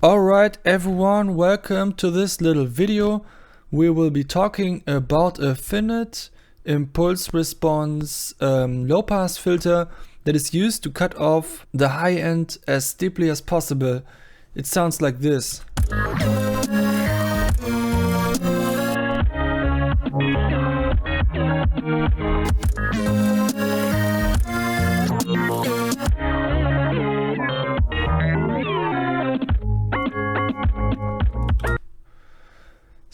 Alright everyone, welcome to this little video. We will be talking about a finite impulse response low pass filter that is used to cut off the high end as steeply as possible. It sounds like this.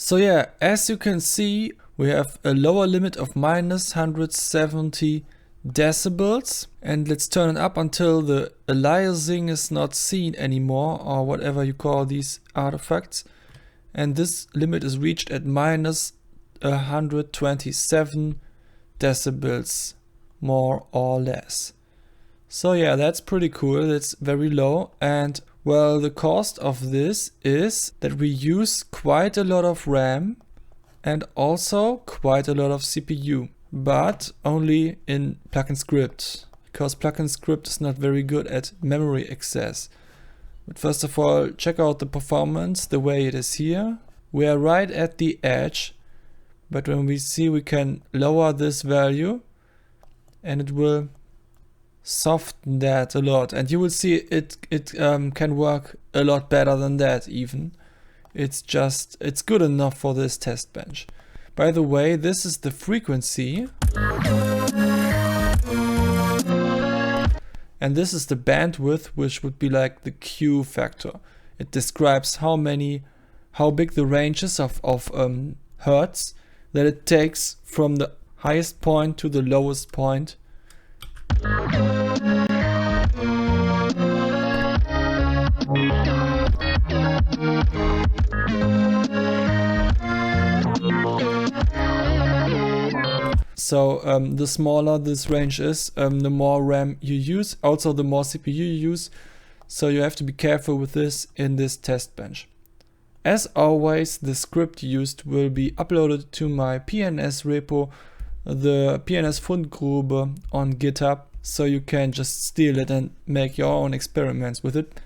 So yeah, as you can see, we have a lower limit of minus 170 decibels, and let's turn it up until the aliasing is not seen anymore, or whatever you call these artifacts. And this limit is reached at minus 127 decibels, more or less. So yeah, that's pretty cool. It's very low, and well, the cost of this is that we use quite a lot of RAM and also quite a lot of CPU, but only in plugin script, because plugin script is not very good at memory access. But first of all, check out the performance the way it is here. We are right at the edge, but when we see, we can lower this value and it will soften that a lot, and you will see it can work a lot better than that even. It's good enough for this test bench. By the way, this is the frequency and this is the bandwidth, which would be like the Q factor. It describes how big the range is of hertz that it takes from the highest point to the lowest point. So the smaller this range is, the more RAM you use, also the more CPU you use. So you have to be careful with this in this test bench. As always, the script used will be uploaded to my PNS repo, the PNS Fundgrube on GitHub, so you can just steal it and make your own experiments with it.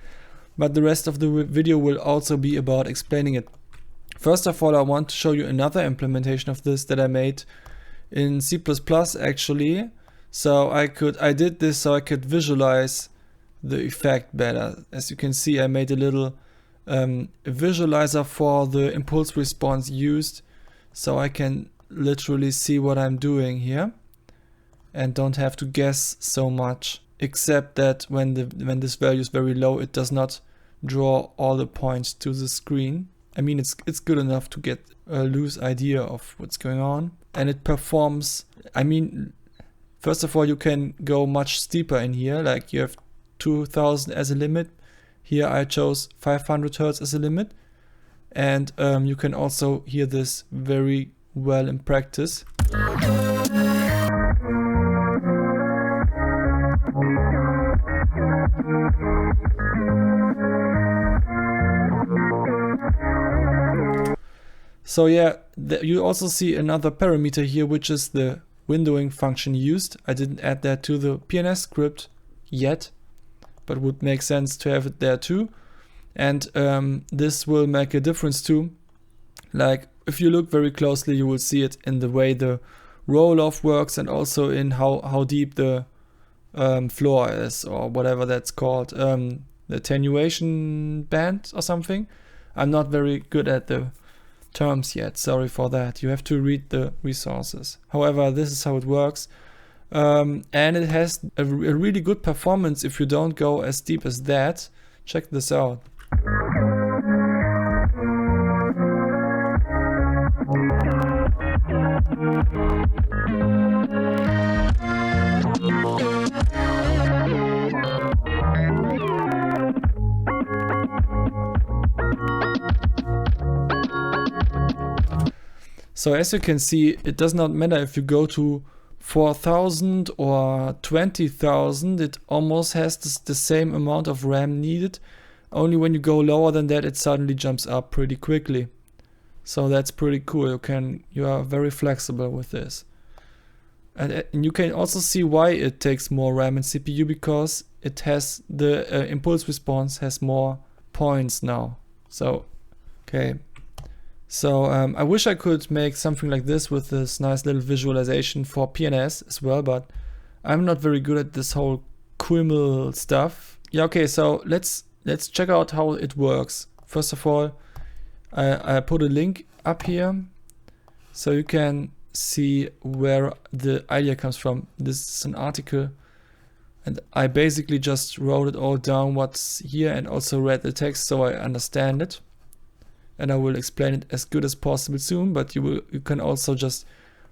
But the rest of the video will also be about explaining it. First of all, I want to show you another implementation of this that I made in C++ actually. So I did this so I could visualize the effect better. As you can see, I made a little visualizer for the impulse response used, so I can literally see what I'm doing here and don't have to guess so much, except that when this value is very low, it does not draw all the points to the screen. I mean, it's good enough to get a loose idea of what's going on, and it performs. I mean, first of all, you can go much steeper in here, like you have 2000 as a limit. Here I chose 500 Hertz as a limit, and you can also hear this very well in practice. So yeah, you also see another parameter here, which is the windowing function used. I didn't add that to the PNS script yet, but would make sense to have it there too. And this will make a difference too. Like if you look very closely, you will see it in the way the roll-off works, and also in how deep the floor is, or whatever that's called, the attenuation band or something. I'm not very good at the terms yet, sorry for that. You have to read the resources. However, this is how it works, and it has a really good performance if you don't go as deep as that. Check this out. So as you can see, it does not matter if you go to 4000 or 20,000, it almost has the same amount of RAM needed. Only when you go lower than that, it suddenly jumps up pretty quickly. So that's pretty cool. You are very flexible with this. And you can also see why it takes more RAM and CPU, because it has the impulse response has more points now. So, okay. So I wish I could make something like this with this nice little visualization for PNS as well, but I'm not very good at this whole QML stuff. Yeah, okay, so let's check out how it works. First of all, I put a link up here so you can see where the idea comes from. This is an article, and I basically just wrote it all down what's here and also read the text so I understand it. And I will explain it as good as possible soon, but you can also just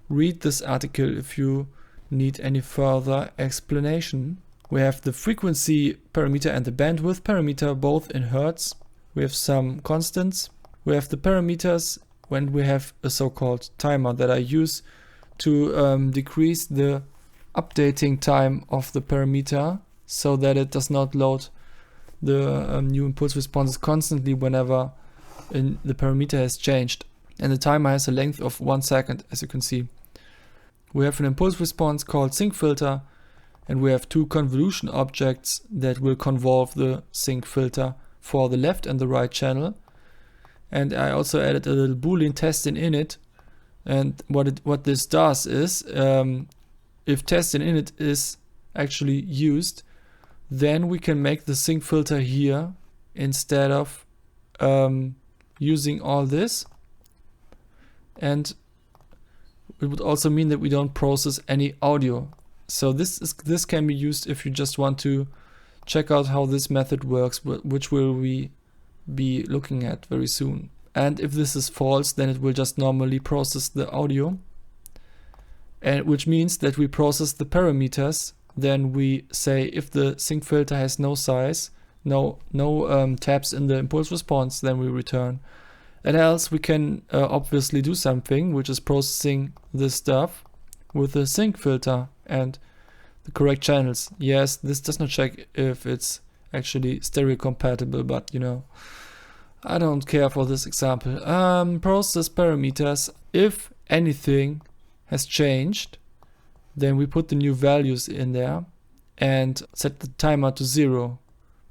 read this article if you need any further explanation. We have the frequency parameter and the bandwidth parameter, both in hertz. We have some constants. We have the parameters when we have a so-called timer that I use to decrease the updating time of the parameter so that it does not load the new impulse responses constantly whenever the parameter has changed. And the timer has a length of 1 second, as you can see. We have an impulse response called Sinc filter, and we have two convolution objects that will convolve the Sinc filter for the left and the right channel. And I also added a little boolean testInInit, and what this does is if testInInit is actually used, then we can make the Sinc filter here instead of using all this. And it would also mean that we don't process any audio. So this can be used if you just want to check out how this method works, which will we be looking at very soon. And if this is false, then it will just normally process the audio, and which means that we process the parameters. Then we say if the Sinc filter has no size, no taps in the impulse response, then we return. And else we can obviously do something, which is processing this stuff with the Sinc filter and the correct channels. Yes, this does not check if it's actually stereo compatible, but you know, I don't care for this example. Process parameters. If anything has changed, then we put the new values in there and set the timer to 0,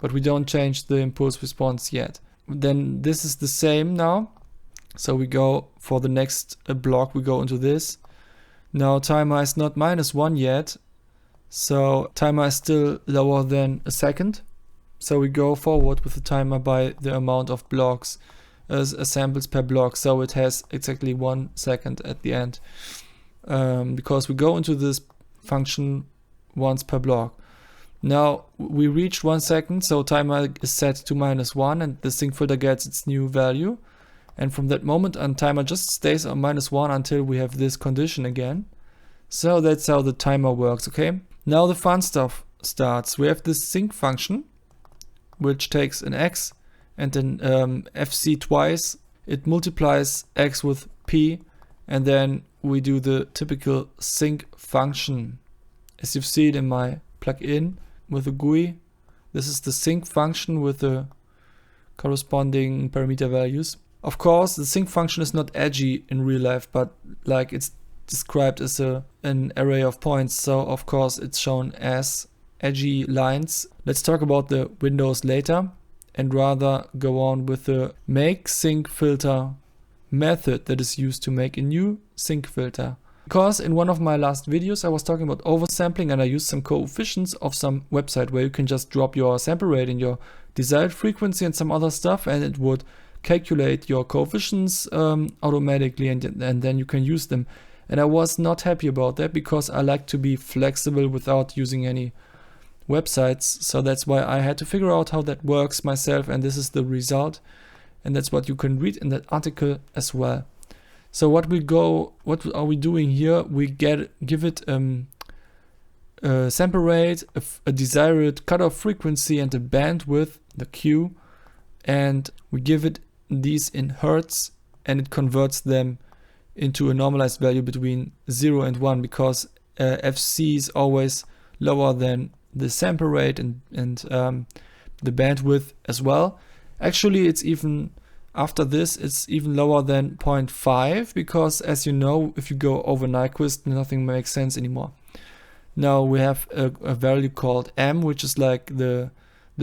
but we don't change the impulse response yet. Then this is the same now. So we go for the next block, we go into this. Now timer is not -1 yet, so timer is still lower than a second. So we go forward with the timer by the amount of blocks as samples per block, so it has exactly 1 second at the end, because we go into this function once per block. Now we reached 1 second, so timer is set to -1 and the Sinc filter gets its new value. And from that moment on, timer just stays on -1 until we have this condition again. So that's how the timer works, okay? Now the fun stuff starts. We have this Sinc function, which takes an x and an fc twice. It multiplies x with p, and then we do the typical Sinc function. As you've seen in my plugin with the GUI, this is the Sinc function with the corresponding parameter values. Of course, the Sinc function is not edgy in real life, but like it's described as an array of points, so of course it's shown as edgy lines. Let's talk about the windows later and rather go on with the makeSincFilter-Method that is used to make a new Sinc filter. Because in one of my last videos I was talking about oversampling, and I used some coefficients of some website where you can just drop your sample rate and your desired frequency and some other stuff, and it would calculate your coefficients automatically, and then you can use them. And I was not happy about that because I like to be flexible without using any websites. So that's why I had to figure out how that works myself, and this is the result. And that's what you can read in that article as well. So what are we doing here? We give it a sample rate, a desired cutoff frequency, and a bandwidth, the Q, and we give it these in hertz, and it converts them into a normalized value between 0 and 1, because FC is always lower than the sample rate and the bandwidth as well. Actually, it's even after this, it's even lower than 0.5, because as you know, if you go over Nyquist, nothing makes sense anymore. Now we have a value called M, which is like the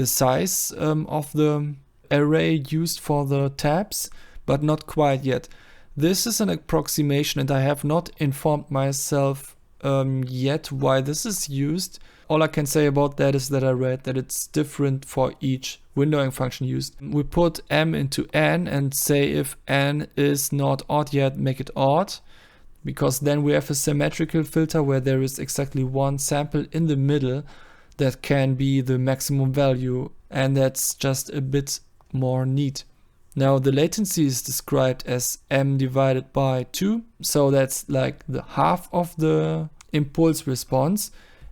size of the array used for the tabs, but not quite yet. This is an approximation and I have not informed myself yet why this is used. All I can say about that is that I read that it's different for each windowing function used. We put m into n and say if n is not odd yet, make it odd, because then we have a symmetrical filter where there is exactly one sample in the middle that can be the maximum value, and that's just a bit more neat. Now the latency is described as m divided by 2, so that's like the half of the impulse response.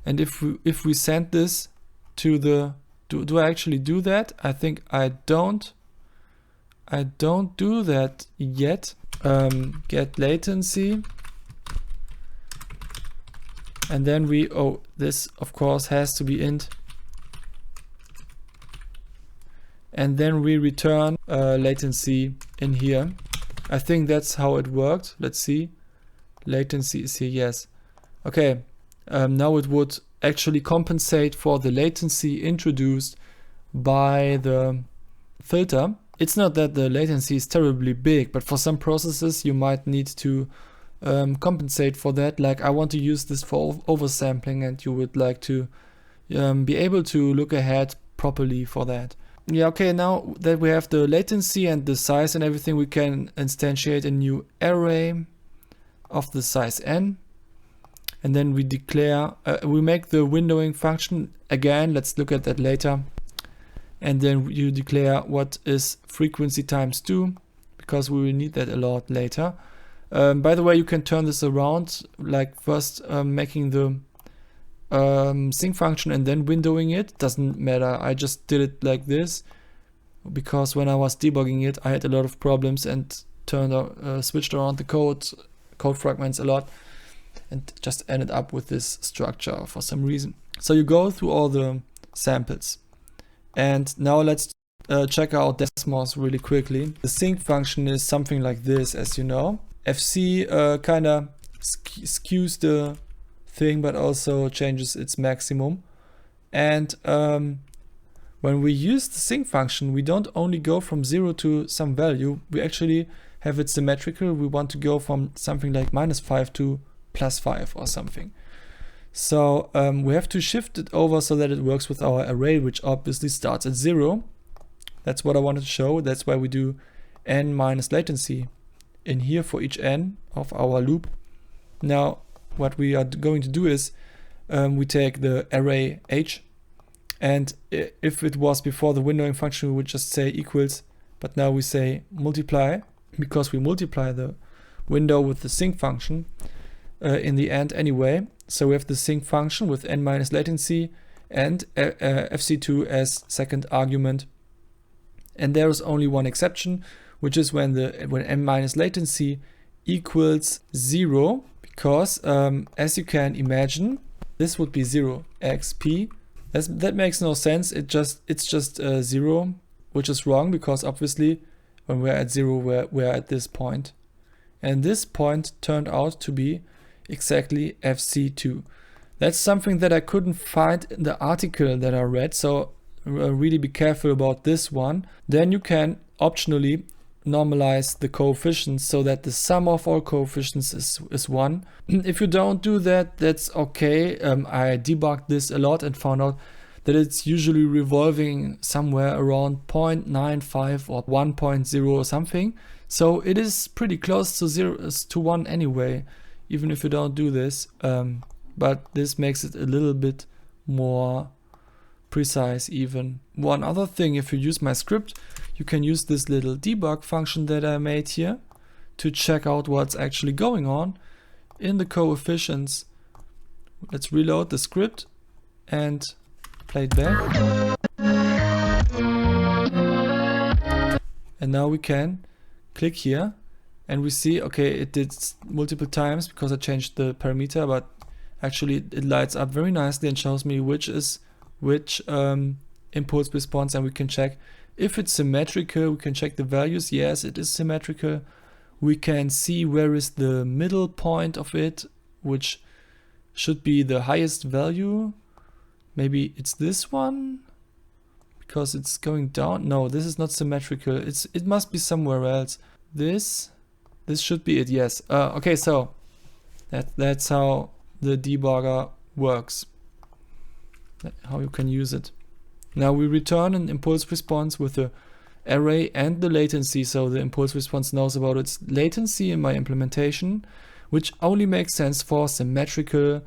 And if we send this to the, do I actually do that? I think I don't do that yet. Get latency, and then we, oh, this of course has to be int, and then we return latency in here. I think that's how it worked. Let's see. Latency is here, yes. Okay. Now it would actually compensate for the latency introduced by the filter. It's not that the latency is terribly big, but for some processes you might need to compensate for that. Like I want to use this for oversampling, and you would like to be able to look ahead properly for that. Yeah, okay, now that we have the latency and the size and everything, we can instantiate a new array of the size n. And then we declare, we make the windowing function again. Let's look at that later. And then you declare what is frequency times 2, because we will need that a lot later. By the way, you can turn this around, like first making the Sinc function and then windowing it. Doesn't matter. I just did it like this because when I was debugging it, I had a lot of problems and switched around the code fragments a lot, and just ended up with this structure for some reason. So you go through all the samples, and now let's check out Desmos really quickly. The Sinc function is something like this, as you know. FC kind of skews the thing, but also changes its maximum. And when we use the Sinc function, we don't only go from 0 to some value, we actually have it symmetrical. We want to go from something like -5 to +5 or something. So we have to shift it over so that it works with our array, which obviously starts at 0. That's what I wanted to show. That's why we do n minus latency in here for each n of our loop. Now what we are going to do is we take the array h, and if it was before the windowing function, we would just say equals, but now we say multiply, because we multiply the window with the Sinc function in the end anyway. So we have the Sinc function with n minus latency and fc2 as second argument. And there is only one exception, which is when n minus latency equals 0, because as you can imagine, this would be 0 xp. That makes no sense. It's just 0, which is wrong, because obviously when we're at 0, we're at this point. And this point turned out to be exactly fc2. That's something that I couldn't find in the article that I read, so really be careful about this one. Then you can optionally normalize the coefficients so that the sum of all coefficients is 1. If you don't do that, that's okay. I debugged this a lot and found out that it's usually revolving somewhere around 0.95 or 1.0 or something. So it is pretty close to 0 to 1 anyway, even if you don't do this. But this makes it a little bit more precise even. One other thing, if you use my script, you can use this little debug function that I made here to check out what's actually going on in the coefficients. Let's reload the script and play it back. And now we can click here and we see, okay, it did multiple times because I changed the parameter, but actually it lights up very nicely and shows me which is which impulse response, and we can check if it's symmetrical. We can check the values. Yes, it is symmetrical. We can see where is the middle point of it, which should be the highest value. Maybe it's this one, because it's going down. No, this is not symmetrical. It must be somewhere else. This should be it. Yes. Okay, so that's how the debugger works. How you can use it. Now we return an impulse response with the array and the latency, so the impulse response knows about its latency in my implementation, which only makes sense for symmetrical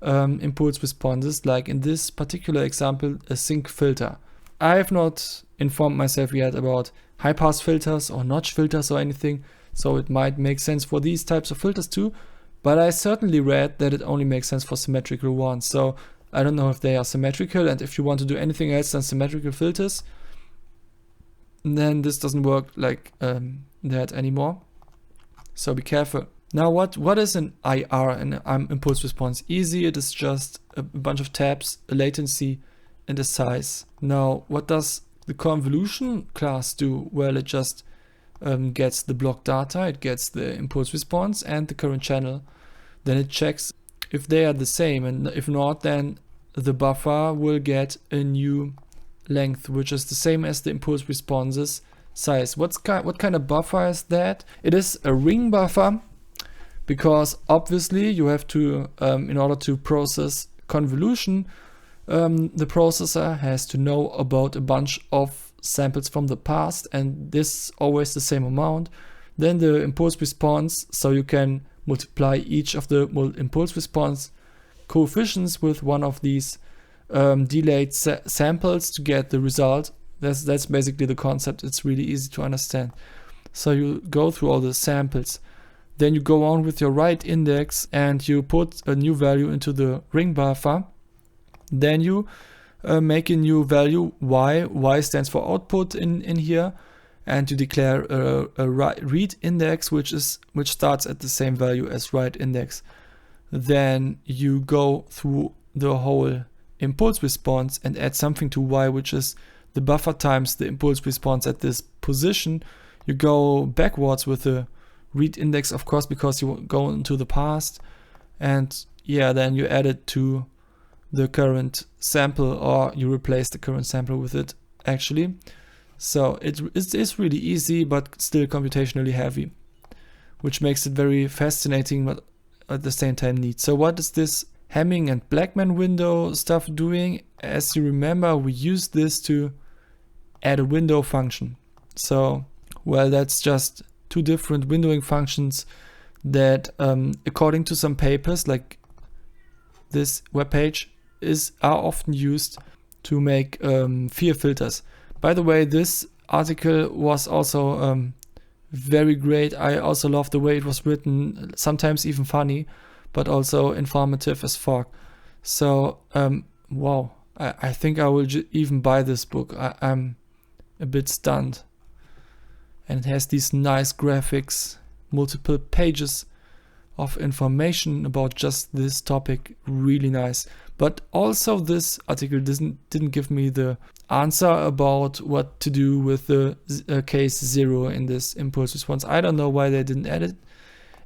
impulse responses, like in this particular example, a Sinc filter. I have not informed myself yet about high pass filters or notch filters or anything, so it might make sense for these types of filters too, but I certainly read that it only makes sense for symmetrical ones. So I don't know if they are symmetrical, and if you want to do anything else than symmetrical filters, then this doesn't work like that anymore. So be careful. Now what is an IR, an impulse response? Easy, it is just a bunch of tabs, a latency and a size. Now what does the Convolution-class do? Well, it just gets the block data, it gets the impulse response and the current channel. Then it checks if they are the same, and if not, then the buffer will get a new length, which is the same as the impulse responses size. What kind of buffer is that? It is a ring buffer, because obviously you have to, in order to process convolution, the processor has to know about a bunch of samples from the past, and this always the same amount. Then the impulse response, so you can multiply each of the impulse response coefficients with one of these delayed samples to get the result. That's basically the concept. It's really easy to understand. So you go through all the samples, then you go on with your write index and you put a new value into the ring buffer. Then you make a new value y. Y stands for output in here, and you declare a read index which starts at the same value as write index. Then you go through the whole impulse response and add something to y, which is the buffer times the impulse response at this position. You go backwards with the read index, of course, because you go into the past, and yeah, then you add it to the current sample, or you replace the current sample with it actually. So it is really easy, but still computationally heavy, which makes it very fascinating, but at the same time neat. So what is this Hamming and Blackman window stuff doing? As you remember, we used this to add a window function. So, well, that's just two different windowing functions that, according to some papers, like this webpage, are often used to make FIR filters. By the way, this article was also very great. I also love the way it was written, sometimes even funny, but also informative as fuck. So, wow, I think I will even buy this book. I'm a bit stunned. And it has these nice graphics, multiple pages of information about just this topic, really nice. But also this article didn't give me the answer about what to do with the case 0 in this impulse response. I don't know why they didn't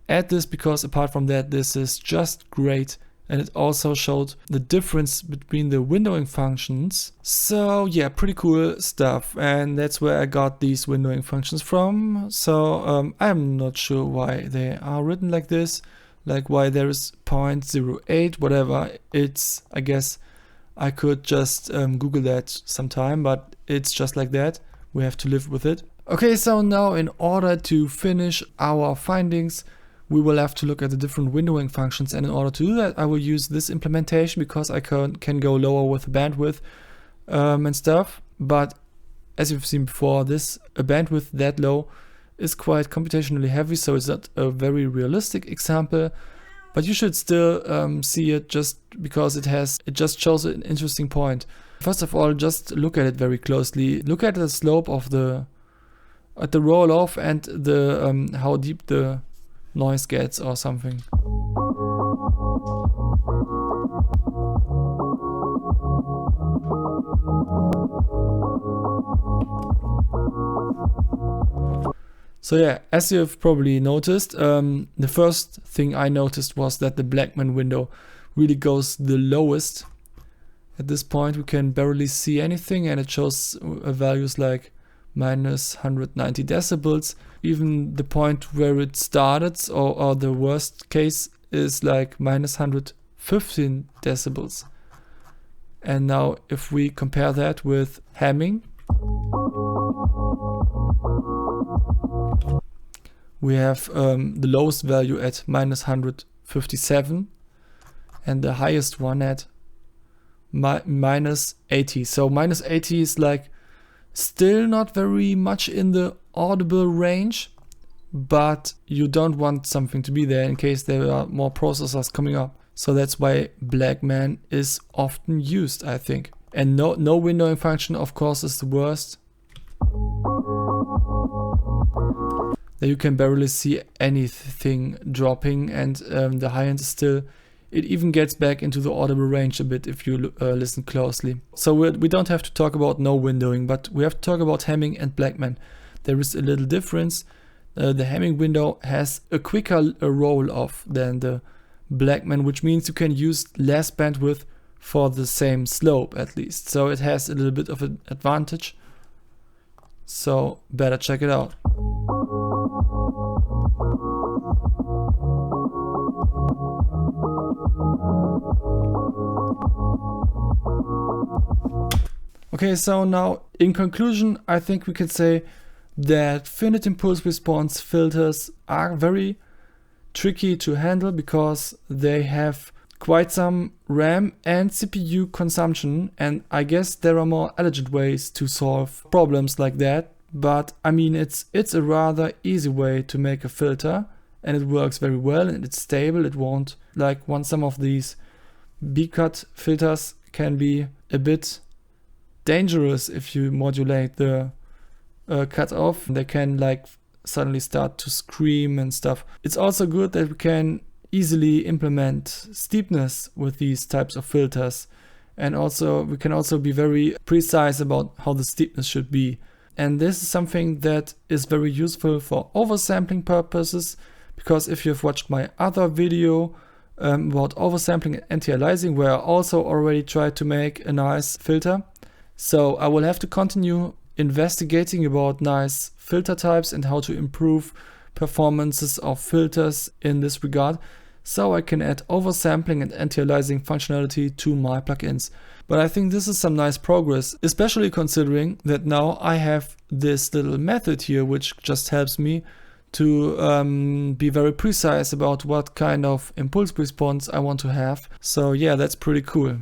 add this, because apart from that, this is just great. And it also showed the difference between the windowing functions. So yeah, pretty cool stuff. And that's where I got these windowing functions from. So I'm not sure why they are written like this, like why there is 0.08, whatever. It's, I guess I could just Google that sometime, but it's just like that. We have to live with it. Okay, so now in order to finish our findings, we will have to look at the different windowing functions, and in order to do that, I will use this implementation because I can go lower with the bandwidth and stuff. But as you've seen before, this bandwidth that low is quite computationally heavy, so it's not a very realistic example. But you should still see it just because it just shows an interesting point. First of all, just look at it very closely. Look at the slope of the roll off and the how deep the noise gets or something. So yeah, as you've probably noticed, the first thing I noticed was that the Blackman window really goes the lowest At this point we can barely see anything, and it shows values like minus 190 decibels. Even the point where it started, or the worst case, is like minus 115 decibels. And now if we compare that with Hamming, we have the lowest value at minus 157 and the highest one at minus 80. So minus 80 is like still not very much in the audible range, but you don't want something to be there in case there are more processors coming up. So that's why Blackman is often used, I think. And no windowing function, of course, is the worst. There you can barely see anything dropping, and the high end is still, it even gets back into the audible range a bit if you listen closely. So we don't have to talk about no windowing, but we have to talk about Hamming and Blackman. There is a little difference. The Hamming window has a quicker roll-off than the Blackman, which means you can use less bandwidth for the same slope at least. So it has a little bit of an advantage. So better check it out. Okay, so now in conclusion, I think we can say that finite impulse response filters are very tricky to handle because they have quite some RAM and CPU consumption, and I guess there are more elegant ways to solve problems like that, but I mean it's a rather easy way to make a filter, and it works very well and it's stable. It won't, like some of these B-cut filters can be a bit dangerous if you modulate the cutoff. They can like suddenly start to scream and stuff. It's also good that we can easily implement steepness with these types of filters, and also we can also be very precise about how the steepness should be. And this is something that is very useful for oversampling purposes, because if you've watched my other video about oversampling and anti-aliasing, where I also already tried to make a nice filter. So I will have to continue investigating about nice filter types and how to improve performances of filters in this regard, so I can add oversampling and anti-aliasing functionality to my plugins. But I think this is some nice progress, especially considering that now I have this little method here which just helps me to be very precise about what kind of impulse response I want to have. So yeah, that's pretty cool.